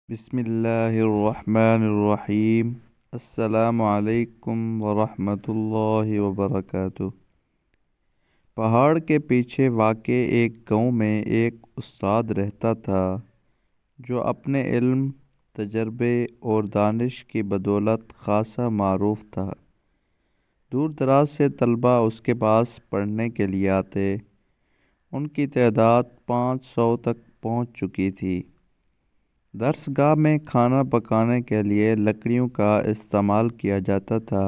بسم اللہ الرحمن الرحیم۔ السلام علیکم ورحمۃ اللہ وبرکاتہ۔ پہاڑ کے پیچھے واقع ایک گاؤں میں ایک استاد رہتا تھا جو اپنے علم، تجربے اور دانش کی بدولت خاصا معروف تھا۔ دور دراز سے طلباء اس کے پاس پڑھنے کے لیے آتے۔ ان کی تعداد 500 تک پہنچ چکی تھی۔ درس گاہ میں کھانا پکانے کے لیے لکڑیوں کا استعمال کیا جاتا تھا،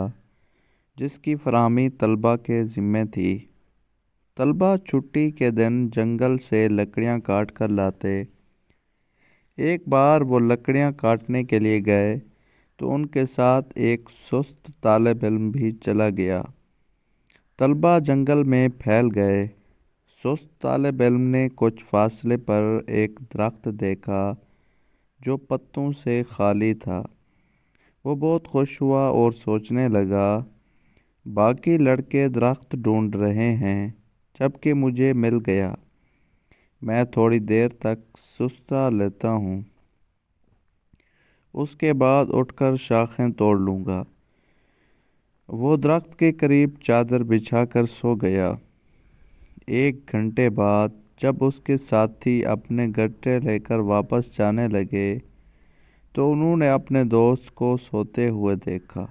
جس کی فراہمی طلباء کے ذمے تھی۔ طلباء چھٹی کے دن جنگل سے لکڑیاں کاٹ کر لاتے۔ ایک بار وہ لکڑیاں کاٹنے کے لیے گئے تو ان کے ساتھ ایک سست طالب علم بھی چلا گیا۔ طلباء جنگل میں پھیل گئے۔ سست طالب علم نے کچھ فاصلے پر ایک درخت دیکھا جو پتوں سے خالی تھا۔ وہ بہت خوش ہوا اور سوچنے لگا، باقی لڑکے درخت ڈھونڈ رہے ہیں جبکہ مجھے مل گیا۔ میں تھوڑی دیر تک سستا لیتا ہوں، اس کے بعد اٹھ کر شاخیں توڑ لوں گا۔ وہ درخت کے قریب چادر بچھا کر سو گیا۔ 1 گھنٹے بعد جب اس کے ساتھی اپنے گٹے لے کر واپس جانے لگے تو انہوں نے اپنے دوست کو سوتے ہوئے دیکھا۔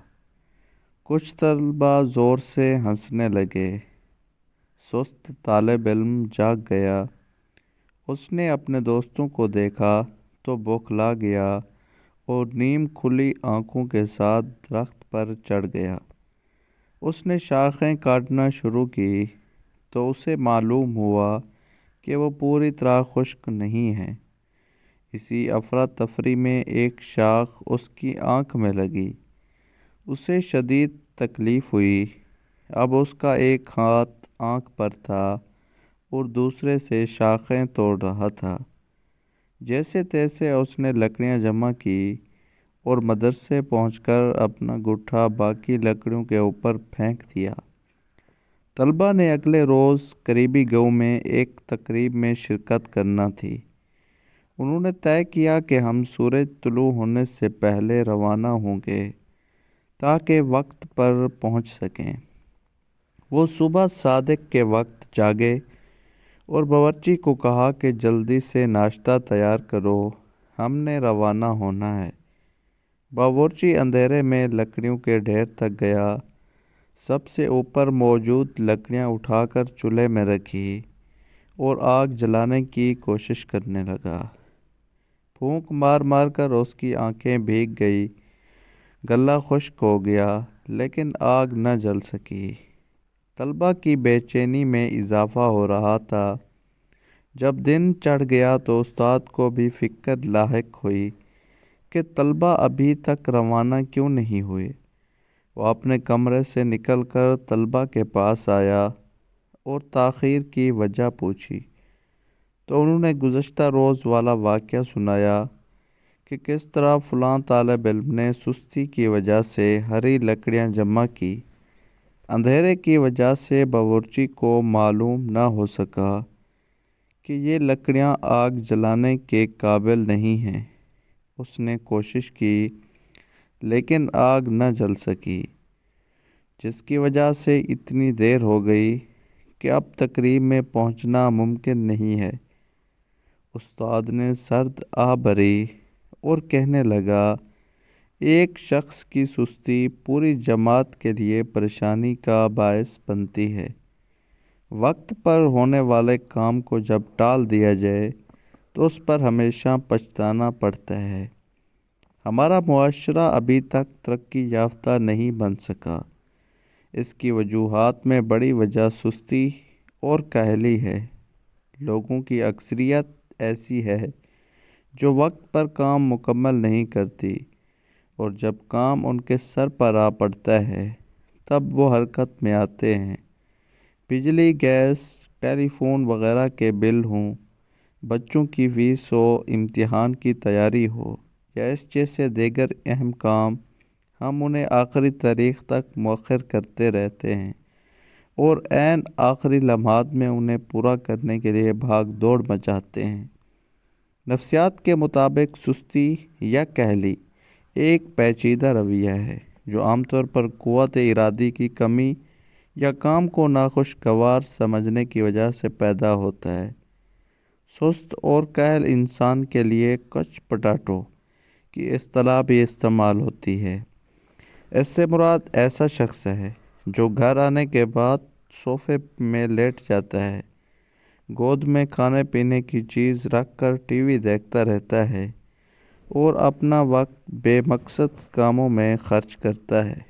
کچھ طلباء زور سے ہنسنے لگے۔ سست طالب علم جاگ گیا۔ اس نے اپنے دوستوں کو دیکھا تو بوکھلا گیا اور نیم کھلی آنکھوں کے ساتھ درخت پر چڑھ گیا۔ اس نے شاخیں کاٹنا شروع کی تو اسے معلوم ہوا کہ وہ پوری طرح خشک نہیں ہیں۔ اسی افراتفری میں ایک شاخ اس کی آنکھ میں لگی۔ اسے شدید تکلیف ہوئی۔ اب اس کا ایک ہاتھ آنکھ پر تھا اور دوسرے سے شاخیں توڑ رہا تھا۔ جیسے تیسے اس نے لکڑیاں جمع کی اور مدرسے پہنچ کر اپنا گٹھا باقی لکڑیوں کے اوپر پھینک دیا۔ طلباء نے اگلے روز قریبی گاؤں میں ایک تقریب میں شرکت کرنا تھی۔ انہوں نے طے کیا کہ ہم سورج طلوع ہونے سے پہلے روانہ ہوں گے تاکہ وقت پر پہنچ سکیں۔ وہ صبح صادق کے وقت جاگے اور باورچی کو کہا کہ جلدی سے ناشتہ تیار کرو، ہم نے روانہ ہونا ہے۔ باورچی اندھیرے میں لکڑیوں کے ڈھیر تک گیا۔ سب سے اوپر موجود لکڑیاں اٹھا کر چولہے میں رکھی اور آگ جلانے کی کوشش کرنے لگا۔ پھونک مار مار کر اس کی آنکھیں بھیگ گئی، گلا خشک ہو گیا، لیکن آگ نہ جل سکی۔ طلباء کی بے چینی میں اضافہ ہو رہا تھا۔ جب دن چڑھ گیا تو استاد کو بھی فکر لاحق ہوئی کہ طلباء ابھی تک روانہ کیوں نہیں ہوئے۔ وہ اپنے کمرے سے نکل کر طلباء کے پاس آیا اور تاخیر کی وجہ پوچھی تو انہوں نے گزشتہ روز والا واقعہ سنایا کہ کس طرح فلاں طالب علم نے سستی کی وجہ سے ہری لکڑیاں جمع کی۔ اندھیرے کی وجہ سے باورچی کو معلوم نہ ہو سکا کہ یہ لکڑیاں آگ جلانے کے قابل نہیں ہیں۔ اس نے کوشش کی لیکن آگ نہ جل سکی، جس کی وجہ سے اتنی دیر ہو گئی کہ اب تقریب میں پہنچنا ممکن نہیں ہے۔ استاد نے سرد آہ بھری اور کہنے لگا، ایک شخص کی سستی پوری جماعت کے لیے پریشانی کا باعث بنتی ہے۔ وقت پر ہونے والے کام کو جب ٹال دیا جائے تو اس پر ہمیشہ پچھتانا پڑتا ہے۔ ہمارا معاشرہ ابھی تک ترقی یافتہ نہیں بن سکا۔ اس کی وجوہات میں بڑی وجہ سستی اور کاہلی ہے۔ لوگوں کی اکثریت ایسی ہے جو وقت پر کام مکمل نہیں کرتی، اور جب کام ان کے سر پر آ پڑتا ہے تب وہ حرکت میں آتے ہیں۔ بجلی، گیس، ٹیلی فون وغیرہ کے بل ہوں، بچوں کی فیس ہو، امتحان کی تیاری ہو یا اس جیسے دیگر اہم کام، ہم انہیں آخری تاریخ تک مؤخر کرتے رہتے ہیں اور عین آخری لمحات میں انہیں پورا کرنے کے لیے بھاگ دوڑ مچاتے ہیں۔ نفسیات کے مطابق سستی یا کہلی ایک پیچیدہ رویہ ہے جو عام طور پر قوت ارادی کی کمی یا کام کو ناخوشگوار سمجھنے کی وجہ سے پیدا ہوتا ہے۔ سست اور کاہل انسان کے لیے کچ پٹاٹو کی اصطلاح بھی استعمال ہوتی ہے۔ اس سے مراد ایسا شخص ہے جو گھر آنے کے بعد صوفے میں لیٹ جاتا ہے، گود میں کھانے پینے کی چیز رکھ کر ٹی وی دیکھتا رہتا ہے اور اپنا وقت بے مقصد کاموں میں خرچ کرتا ہے۔